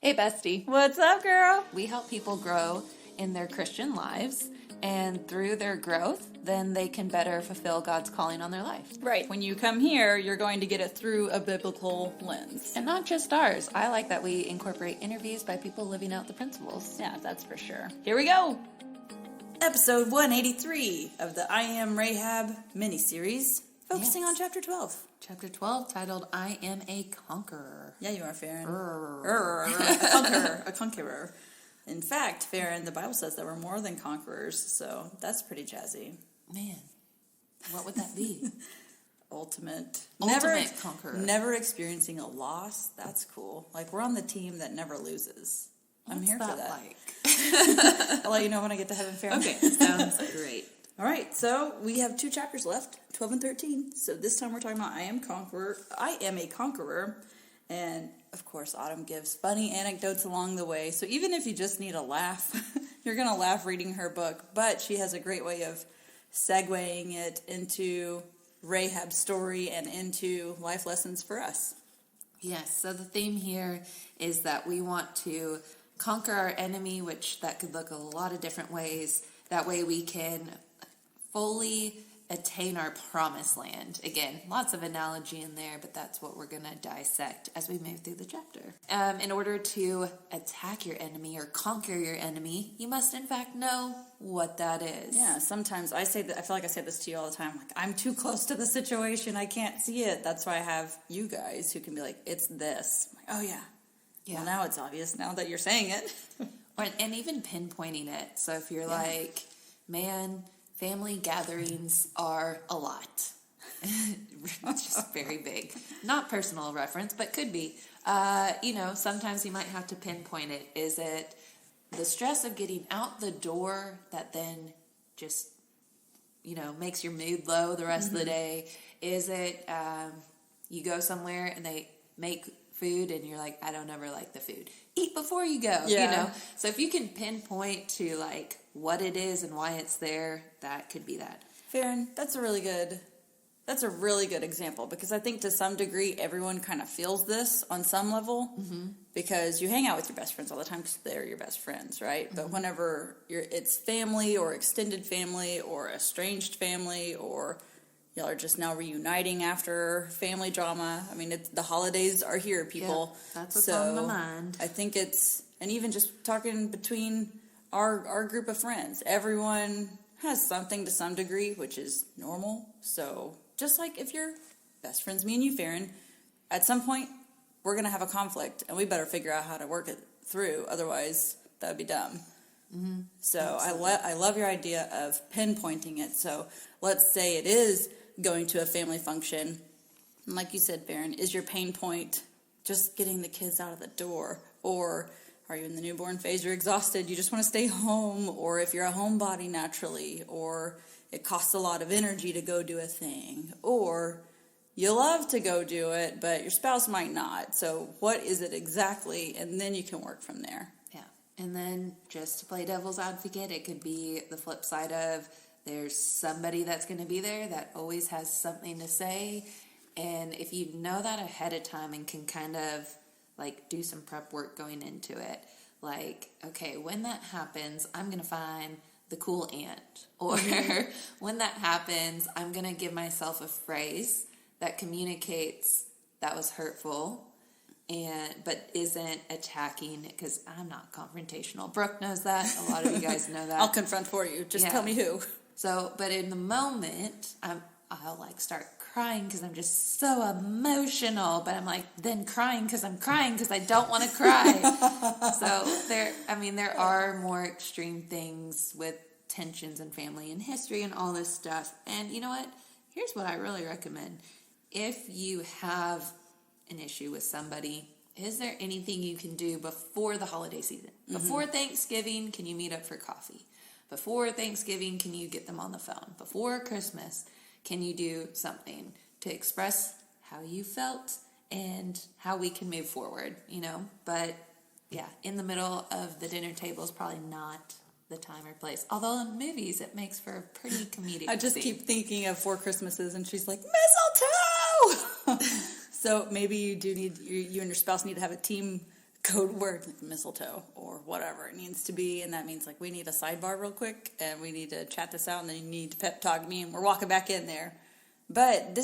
Hey, bestie. What's up, girl? We help people grow in their Christian lives, and through their growth, then they can better fulfill God's calling on their life. Right. When you come here, you're going to get it through a biblical lens. And not just ours. I like that we incorporate interviews by people living out the principles. Yeah, that's for sure. Here we go. Episode 183 of the I Am Rahab miniseries, focusing on chapter 12. Chapter 12, titled, I Am a Conqueror. Yeah, you are, Farron. A conqueror. In fact, Farron, the Bible says that we're more than conquerors, so that's pretty jazzy. Man, what would that be? Ultimate conqueror. Never experiencing a loss. That's cool. Like, we're on the team that never loses. I'm here for that. Like? I'll let you know when I get to heaven, Farron. Okay, sounds great. All right, so we have 2 chapters left, 12 and 13. So this time we're talking about I am a conqueror. And, of course, Autumn gives funny anecdotes along the way. So even if you just need a laugh, you're going to laugh reading her book. But she has a great way of segueing it into Rahab's story and into life lessons for us. Yes, so the theme here is that we want to conquer our enemy, which that could look a lot of different ways. That way we can fully attain our promised land. Again, lots of analogy in there, but that's what we're going to dissect as we move through the chapter. In order to attack your enemy or conquer your enemy, you must in fact know what that is. Yeah, sometimes I say that. I feel like I say this to you all the time. Like, I'm too close to the situation. I can't see it. That's why I have you guys who can be like, it's this. I'm like, oh, yeah. Well, now it's obvious now that you're saying it. And even pinpointing it. So if you're like, man, family gatherings are a lot. It's just very big. Not personal reference, but could be. Sometimes you might have to pinpoint it. Is it the stress of getting out the door that then just, makes your mood low the rest of the day? Is it you go somewhere and they make food and you're like, I don't ever like the food. Eat before you go, So if you can pinpoint to like what it is and why it's there, that could be that. Farron, that's a really good example, because I think to some degree everyone kind of feels this on some level, because you hang out with your best friends all the time because they're your best friends, right? But whenever it's family or extended family or estranged family, or y'all are just now reuniting after family drama. I mean, the holidays are here, people. Yeah, that's what's on my mind. I think and even just talking between our group of friends, everyone has something to some degree, which is normal. So just like if you're best friends, me and you, Farron, at some point we're going to have a conflict, and we better figure out how to work it through. Otherwise, that would be dumb. Mm-hmm. So I love your idea of pinpointing it. So let's say it is going to a family function, and like you said, Farron, is your pain point just getting the kids out of the door? Or are you in the newborn phase, you're exhausted, you just want to stay home? Or if you're a homebody naturally, or it costs a lot of energy to go do a thing, or you love to go do it, but your spouse might not. So what is it exactly? And then you can work from there. Yeah. And then just to play devil's advocate, it could be the flip side of there's somebody that's going to be there that always has something to say. And if you know that ahead of time and can kind of like do some prep work going into it, like, okay, when that happens, I'm going to find the cool aunt. Or when that happens, I'm going to give myself a phrase that communicates that was hurtful but isn't attacking, because I'm not confrontational. Brooke knows that. A lot of you guys know that. I'll confront for you. Just tell me who. So, but in the moment, I'll like start crying because I'm just so emotional. But I'm like then crying because I'm crying because I don't want to cry. So there are more extreme things with tensions in family and history and all this stuff. And you know what? Here's what I really recommend. If you have an issue with somebody, is there anything you can do before the holiday season? Before Thanksgiving, can you meet up for coffee? Before Thanksgiving, can you get them on the phone? Before Christmas, can you do something to express how you felt and how we can move forward, But, yeah, in the middle of the dinner table is probably not the time or place. Although in movies, it makes for a pretty comedic I just scene. keep thinking of 4 Christmases, and she's like, mistletoe! So maybe you and your spouse need to have a team code word, like mistletoe or whatever it needs to be, and that means like we need a sidebar real quick and we need to chat this out, and then you need to pep talk me, and we're walking back in there. But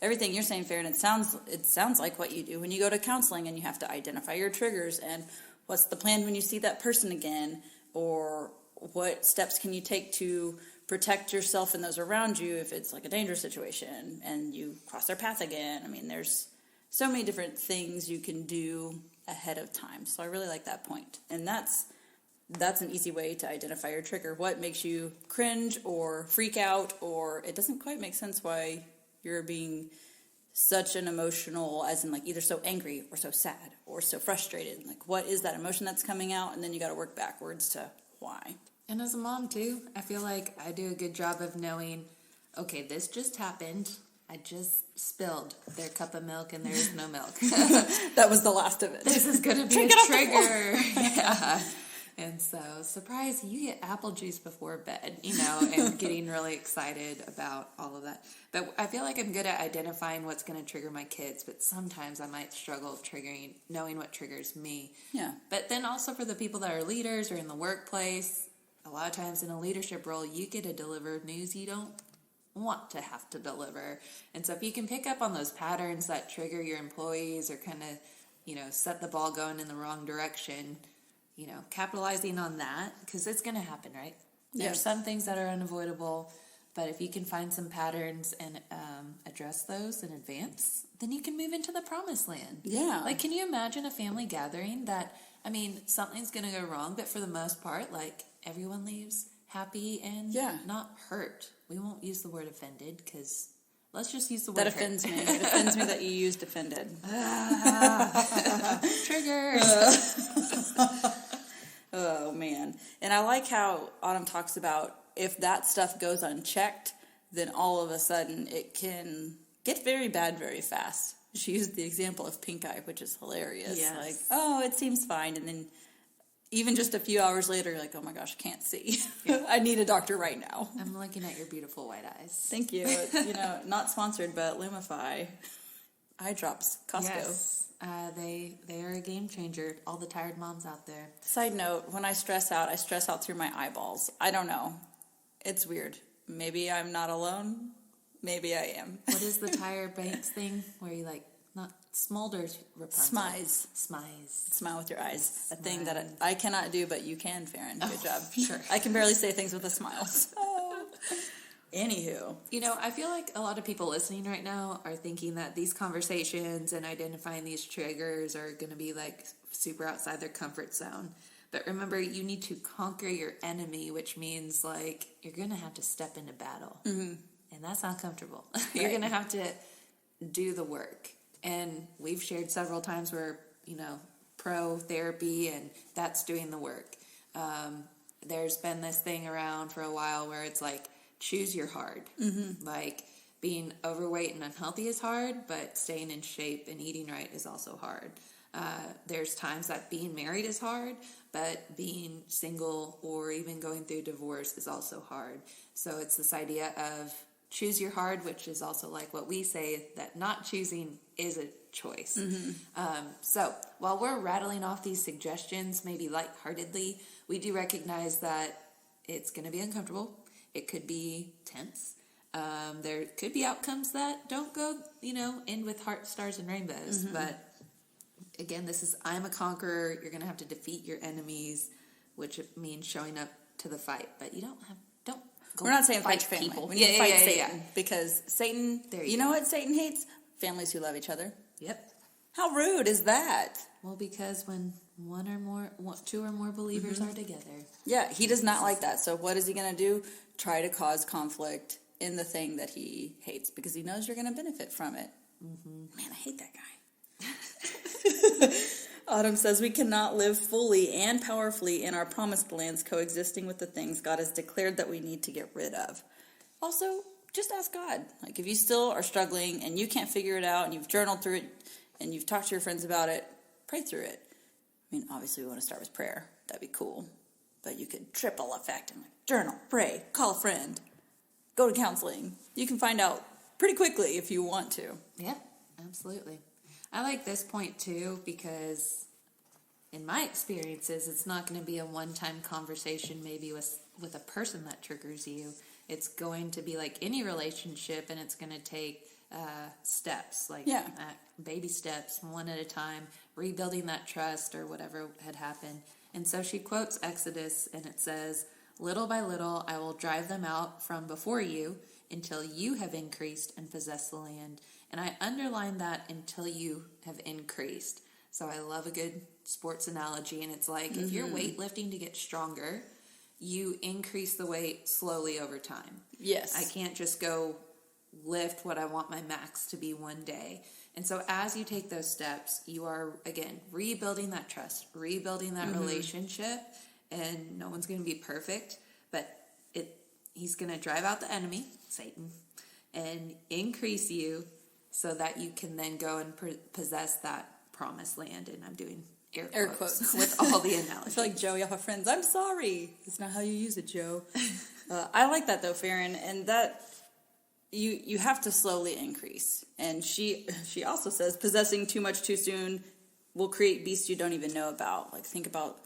everything you're saying, Farron, it sounds like what you do when you go to counseling and you have to identify your triggers and what's the plan when you see that person again, or what steps can you take to protect yourself and those around you if it's like a dangerous situation and you cross their path again. I mean, there's so many different things you can do ahead of time. So I really like that point. And that's an easy way to identify your trigger. What makes you cringe or freak out, or it doesn't quite make sense why you're being such an emotional, as in like either so angry or so sad or so frustrated. Like, what is that emotion that's coming out? And then you got to work backwards to why. And as a mom too, I feel like I do a good job of knowing, okay, this just happened. I just spilled their cup of milk and there's no milk. That was the last of it. This is going to be a trigger. Yeah. And so, surprise, you get apple juice before bed, and getting really excited about all of that. But I feel like I'm good at identifying what's going to trigger my kids, but sometimes I might struggle knowing what triggers me. Yeah. But then also for the people that are leaders or in the workplace, a lot of times in a leadership role, you get to deliver news you don't want to have to deliver. And so if you can pick up on those patterns that trigger your employees or kind of, set the ball going in the wrong direction, capitalizing on that, because it's going to happen, right? Yes. There's some things that are unavoidable, but if you can find some patterns and address those in advance, then you can move into the promised land. Yeah. Like, can you imagine a family gathering that, something's going to go wrong, but for the most part, like, everyone leaves happy and not hurt. We won't use the word offended, because let's just use the word that offends me. It offends me that you used offended. Triggers. Oh, man. And I like how Autumn talks about if that stuff goes unchecked, then all of a sudden it can get very bad very fast. She used the example of pink eye, which is hilarious. Yes. Like, oh, it seems fine. And then even just a few hours later, you're like, oh my gosh, I can't see. Yeah. I need a doctor right now. I'm looking at your beautiful white eyes. Thank you. Not sponsored, but Lumify eye drops, Costco. Yes. They are a game changer. All the tired moms out there. Side note, when I stress out through my eyeballs. I don't know. It's weird. Maybe I'm not alone. Maybe I am. What is the Tyra Banks thing where you not smolders Rapunzel? Smize. Smile with your eyes. A thing that I cannot do, but you can, Farron. Good job. Sure. I can barely say things with a smile. Anywho. I feel like a lot of people listening right now are thinking that these conversations and identifying these triggers are going to be super outside their comfort zone. But remember, you need to conquer your enemy, which means you're going to have to step into battle. Mm-hmm. And that's not comfortable. Right. You're going to have to do the work. And we've shared several times where, pro therapy, and that's doing the work. There's been this thing around for a while where it's choose your hard. Mm-hmm. Being overweight and unhealthy is hard, but staying in shape and eating right is also hard. There's times that being married is hard, but being single or even going through divorce is also hard. So it's this idea of choose your hard, which is also what we say, that not choosing is a choice. Mm-hmm. So while we're rattling off these suggestions, maybe lightheartedly, we do recognize that it's going to be uncomfortable. It could be tense. There could be outcomes that don't go, end with heart, stars, and rainbows. Mm-hmm. But again, this is I'm a conqueror. You're going to have to defeat your enemies, which means showing up to the fight. But you don't. We're not saying fight your family. People. We need to fight Satan, because Satan. You know what Satan hates? Families who love each other. Yep. How rude is that? Well, because when two or more believers are together. Yeah, he does not like that. So what is he going to do? Try to cause conflict in the thing that he hates, because he knows you're going to benefit from it. Mm-hmm. Man, I hate that guy. Autumn says we cannot live fully and powerfully in our promised lands coexisting with the things God has declared that we need to get rid of. Also, just ask God. If you still are struggling and you can't figure it out and you've journaled through it and you've talked to your friends about it, pray through it. Obviously we want to start with prayer. That'd be cool. But you could triple effect and journal, pray, call a friend, go to counseling. You can find out pretty quickly if you want to. Yep, absolutely. I like this point too, because in my experiences, it's not going to be a one-time conversation maybe with a person that triggers you. It's going to be like any relationship, and it's going to take steps, like baby steps, one at a time, rebuilding that trust or whatever had happened. And so she quotes Exodus, and it says, "Little by little I will drive them out from before you until you have increased and possessed the land." And I underline that, until you have increased. So I love a good sports analogy, and it's like if you're weightlifting to get stronger, you increase the weight slowly over time. Yes. I can't just go lift what I want my max to be one day. And so as you take those steps, you are, again, rebuilding that trust, rebuilding that relationship, and no one's going to be perfect, but he's going to drive out the enemy, Satan, and increase you so that you can then go and possess that promised land. And I'm doing air quotes with all the analogies. I feel like Joey off of Friends. I'm sorry. It's not how you use it, Joe. I like that though, Farron, and that you have to slowly increase. And she also says possessing too much too soon will create beasts you don't even know about. Like, think about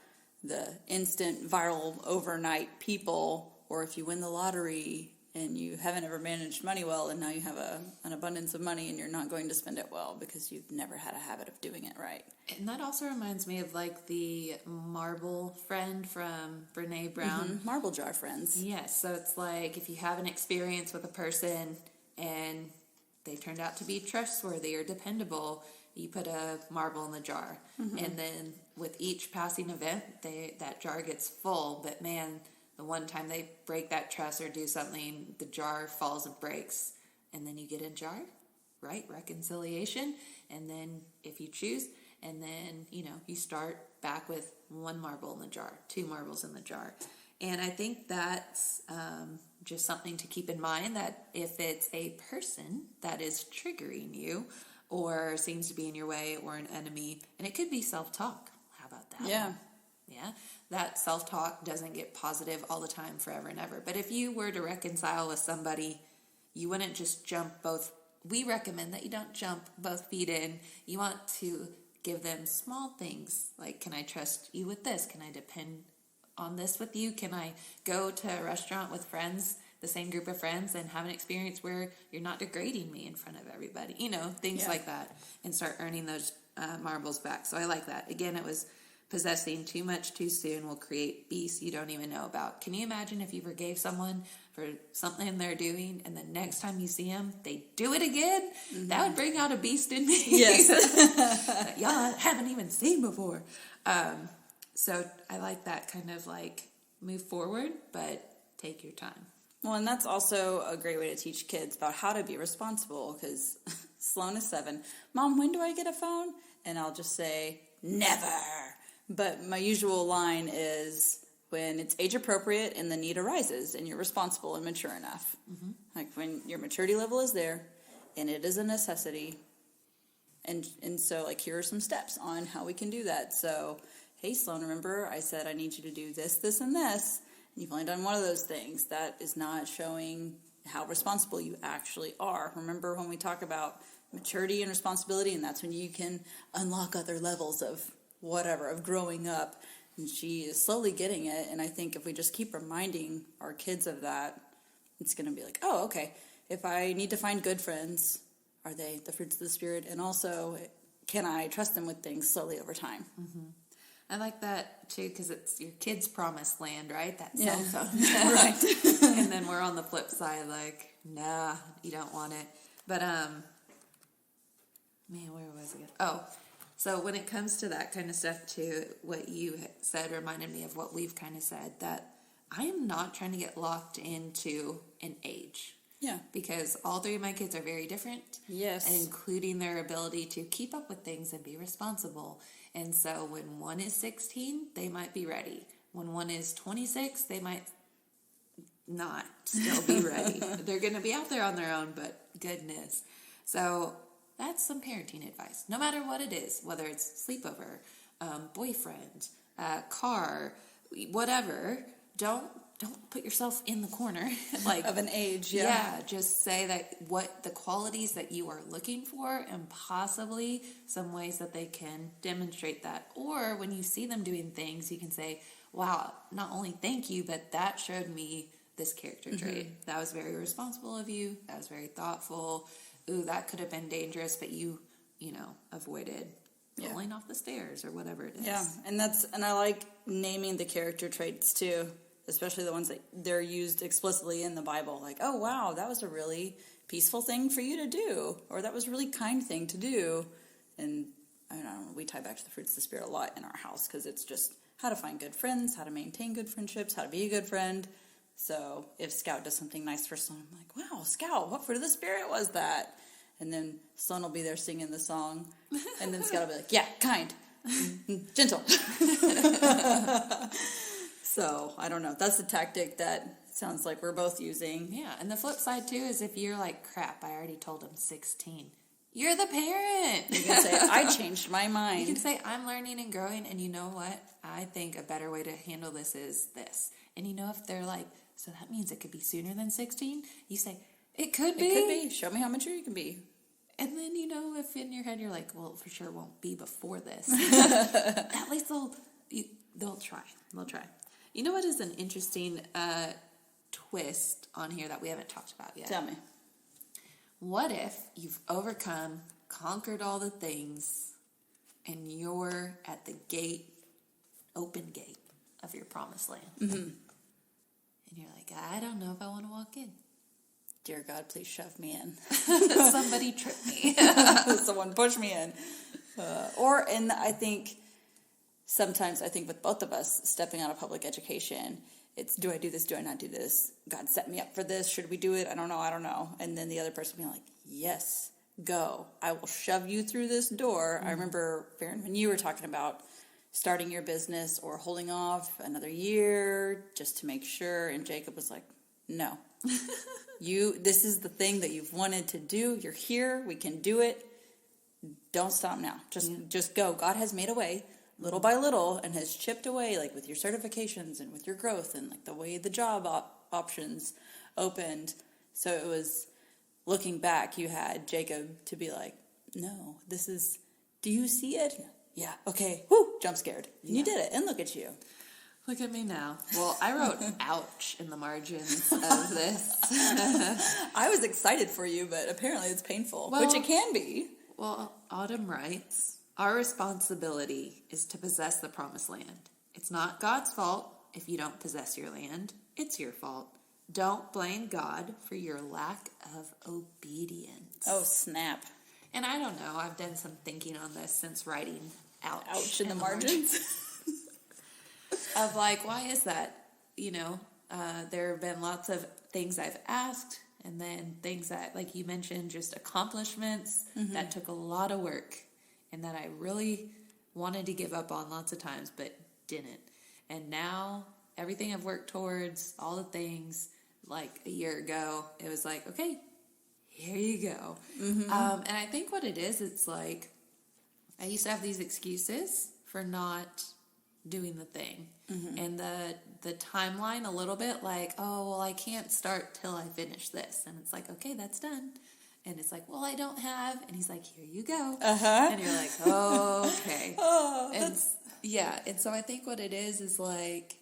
the instant viral overnight people, or if you win the lottery and you haven't ever managed money well, and now you have an abundance of money and you're not going to spend it well because you've never had a habit of doing it right. And that also reminds me of like the marble friend from Brene Brown. Marble jar friends. Yes, so it's like if you have an experience with a person and they turned out to be trustworthy or dependable, you put a marble in the jar. And then with each passing event, that jar gets full, but man, the one time they break that trust or do something, the jar falls and breaks. And then you get a jar, right? Reconciliation. And then if you choose, and then, you start back with one marble in the jar, 2 marbles in the jar. And I think that's just something to keep in mind, that if it's a person that is triggering you or seems to be in your way, or an enemy, and it could be self-talk. How about that? Yeah. Yeah, that self-talk doesn't get positive all the time, forever and ever. But if you were to reconcile with somebody, you wouldn't just jump both. We recommend that you don't jump both feet in. You want to give them small things, like, can I trust you with this? Can I depend on this with you? Can I go to a restaurant with friends, the same group of friends, and have an experience where you're not degrading me in front of everybody? Things like that, and start earning those marbles back. So I like that. Again, it was possessing too much too soon will create beasts you don't even know about. Can you imagine if you forgave someone for something they're doing, and the next time you see them, they do it again? That would bring out a beast in me. Yes. That y'all haven't even seen before. So I like that kind of like move forward, but take your time. Well, and that's also a great way to teach kids about how to be responsible, because Sloan is 7. Mom, when do I get a phone? And I'll just say, never. But my usual line is when it's age appropriate and the need arises and you're responsible and mature enough. Like when your maturity level is there and it is a necessity. And so, like, here are some steps on how we can do that. So, hey, Sloan, remember I said I need you to do this, this, and this. And you've only done one of those things. That is not showing how responsible you actually are. Remember when we talk about maturity and responsibility, and that's when you can unlock other levels of whatever, of growing up. And she is slowly getting it. And I think if we just keep reminding our kids of that, it's going to be like, oh, okay, if I need to find good friends, are they the fruits of the Spirit? And also, can I trust them with things slowly over time? I like that too, because it's your kids' promised land, right? That cell phone. Right. And then we're on the flip side, like, nah, you don't want it. But, man, where was it? Oh, so when it comes to that kind of stuff too, what you said reminded me of what we've kind of said, that I am not trying to get locked into an age. Yeah. Because all 3 of my kids are very different. Yes. Including their ability to keep up with things and be responsible. And so when one is 16, they might be ready. When one is 26, they might not still be ready. They're going to be out there on their own, but goodness. So that's some parenting advice. No matter what it is, whether it's sleepover, boyfriend, car, whatever, don't put yourself in the corner like of an age. Yeah, just say that what the qualities that you are looking for, and possibly some ways that they can demonstrate that. Or when you see them doing things, you can say, wow, not only thank you, but that showed me this character trait. That was very responsible of you. That was very thoughtful. Ooh, that could have been dangerous, but you avoided falling off the stairs or whatever it is. Yeah, and I like naming the character traits too, especially the ones that they're used explicitly in the Bible. Like, oh wow, that was a really peaceful thing for you to do, or that was a really kind thing to do. And I don't know, we tie back to the fruits of the Spirit a lot in our house, because it's just how to find good friends, how to maintain good friendships, how to be a good friend. So if Scout does something nice for Sloan, I'm like, wow, Scout, what fruit of the Spirit was that? And then Sloan will be there singing the song. And then Scout will be like, yeah, kind, gentle. So I don't know. That's the tactic that sounds like we're both using. Yeah, and the flip side too is if you're like, crap, I already told him 16. You're the parent. You can say, I changed my mind. You can say, I'm learning and growing, and you know what? I think a better way to handle this is this. And if they're like, so that means it could be sooner than 16? You say, it could be. It could be. Show me how mature you can be. And then, if in your head you're like, well, for sure won't be before this. At least they'll try. They'll try. You know what is an interesting twist on here that we haven't talked about yet? Tell me. What if you've overcome, conquered all the things, and you're at the gate, open gate of your promised land? Mm-hmm. And you're like, I don't know if I want to walk in. Dear God, please shove me in. Somebody trip me. Someone push me in. And I think sometimes, with both of us stepping out of public education, it's, do I do this? Do I not do this? God set me up for this. Should we do it? I don't know. And then the other person being like, yes, go. I will shove you through this door. I remember, Farron, when you were talking about starting your business or holding off another year just to make sure. And Jacob was like, no. This is the thing that you've wanted to do. You're here. We can do it. Don't stop now. Just go. God has made a way little by little and has chipped away, like with your certifications and with your growth and like the way the job options opened. So it was, looking back, you had Jacob to be like, no, this is, do you see it? Yeah. Okay. Whoo, jump scared. And you did it. And look at you. Look at me now. Well, I wrote ouch in the margins of this. I was excited for you, but apparently it's painful, which it can be. Well, Autumn writes, our responsibility is to possess the promised land. It's not God's fault if you don't possess your land. It's your fault. Don't blame God for your lack of obedience. Oh, snap. And I don't know. I've done some thinking on this since writing ouch in the margins. Of like, why is that? There have been lots of things I've asked, and then things that, like you mentioned, just accomplishments that took a lot of work and that I really wanted to give up on lots of times, but didn't. And now everything I've worked towards, all the things, like a year ago, it was like, okay, here you go. And I think what it is, it's like, I used to have these excuses for not doing the thing. And the timeline a little bit like, oh, well, I can't start till I finish this. And it's like, okay, that's done. And it's like, well, I don't have. And he's like, here you go. And you're like, oh, okay. And so I think what it is like,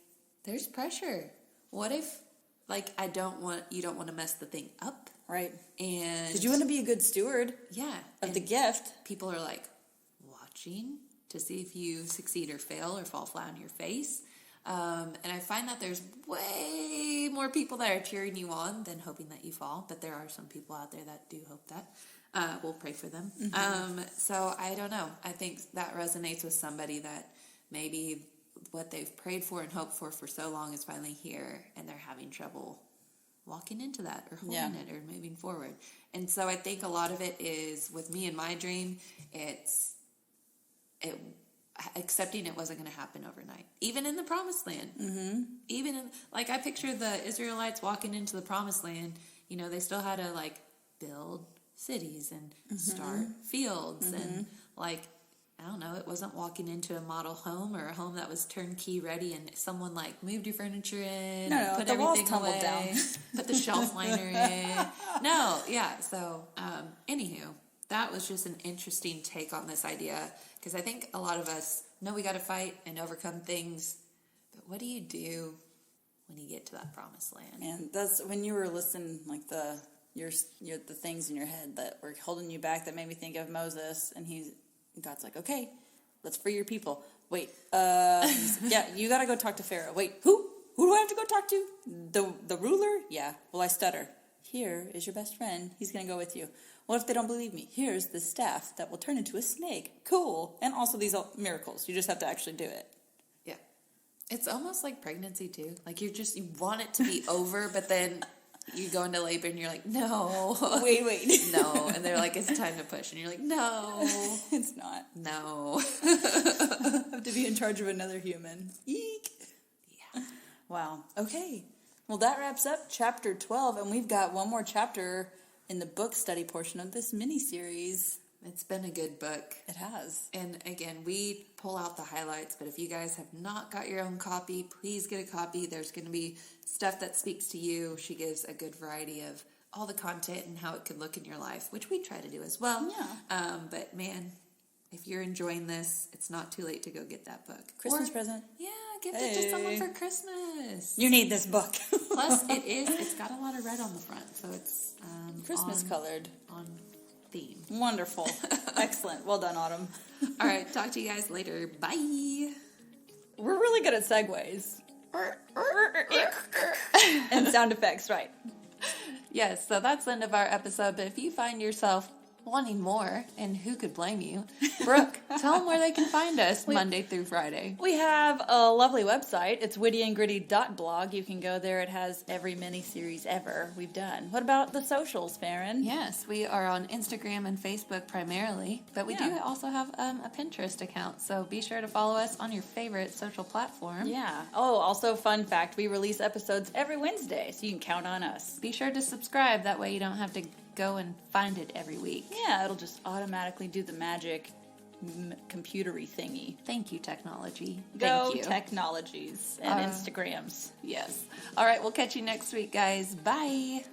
there's pressure. What if, like, you don't want to mess the thing up? Right. And did you want to be a good steward? Yeah. Of the gift? People are like watching to see if you succeed or fail or fall flat on your face. And I find that there's way more people that are cheering you on than hoping that you fall. But there are some people out there that do hope that. We'll pray for them. So I don't know. I think that resonates with somebody that maybe what they've prayed for and hoped for so long is finally here, and they're having trouble walking into that or holding it or moving forward. And so I think a lot of it is, with me and my dream, it's accepting it wasn't going to happen overnight. Even in the promised land. Even in, like, I picture the Israelites walking into the promised land, they still had to, like, build cities and start fields and, like, I don't know, it wasn't walking into a model home or a home that was turnkey ready and someone like moved your furniture in, No, put the walls everything tumbled away, down. put the shelf liner in. No, yeah. So, anywho, that was just an interesting take on this idea because I think a lot of us know we got to fight and overcome things, but what do you do when you get to that promised land? And that's when you were listening, like the things in your head that were holding you back that made me think of Moses, and God's like, okay, let's free your people. Wait, yeah, you gotta go talk to Pharaoh. Wait, who do I have to go talk to? The ruler? Yeah, well, I stutter. Here is your best friend. He's gonna go with you. What if they don't believe me? Here's the staff that will turn into a snake. Cool. And also these miracles. You just have to actually do it. Yeah. It's almost like pregnancy too. Like you want it to be over, but then you go into labor and you're like, no. Wait. No. And they're like, it's time to push. And you're like, no. It's not. No. I have to be in charge of another human. Eek. Yeah. Wow. Okay. Well, that wraps up chapter 12, and we've got one more chapter in the book study portion of this mini-series. It's been a good book. It has. And again, we pull out the highlights, but if you guys have not got your own copy, please get a copy. There's going to be stuff that speaks to you. She gives a good variety of all the content and how it could look in your life, which we try to do as well. Yeah. But man, if you're enjoying this, it's not too late to go get that book. Christmas present. Yeah, gift it to someone for Christmas. You need this book. Plus, it's got a lot of red on the front, so it's Christmas colored. On theme. Wonderful. Excellent. Well done, Autumn. All right, talk to you guys later. Bye. We're really good at segues. And sound effects, right. Yes, so that's the end of our episode, but if you find yourself wanting more, and who could blame you, Brooke, tell them where they can find us Monday through Friday. We have a lovely website. It's wittyandgritty.blog. You can go there. It has every mini-series ever we've done. What about the socials, Farron? Yes, we are on Instagram and Facebook primarily, but we do also have a Pinterest account, so be sure to follow us on your favorite social platform. Yeah. Oh, also, fun fact, we release episodes every Wednesday, so you can count on us. Be sure to subscribe. That way you don't have to go and find it every week. Yeah, it'll just automatically do the magic computery thingy. Thank you, technology. Go Thank you. technologies and Instagrams. Yes. All right, we'll catch you next week, guys. Bye.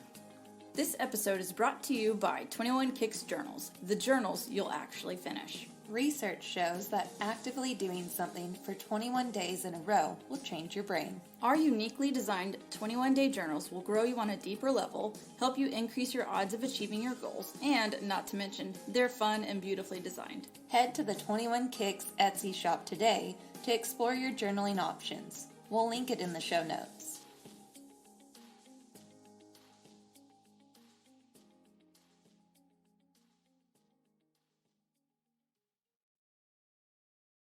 This episode is brought to you by 21 Kicks Journals, the journals you'll actually finish. Research shows that actively doing something for 21 days in a row will change your brain. Our uniquely designed 21-day journals will grow you on a deeper level, help you increase your odds of achieving your goals, and, not to mention, they're fun and beautifully designed. Head to the 21 Kicks Etsy shop today to explore your journaling options. We'll link it in the show notes.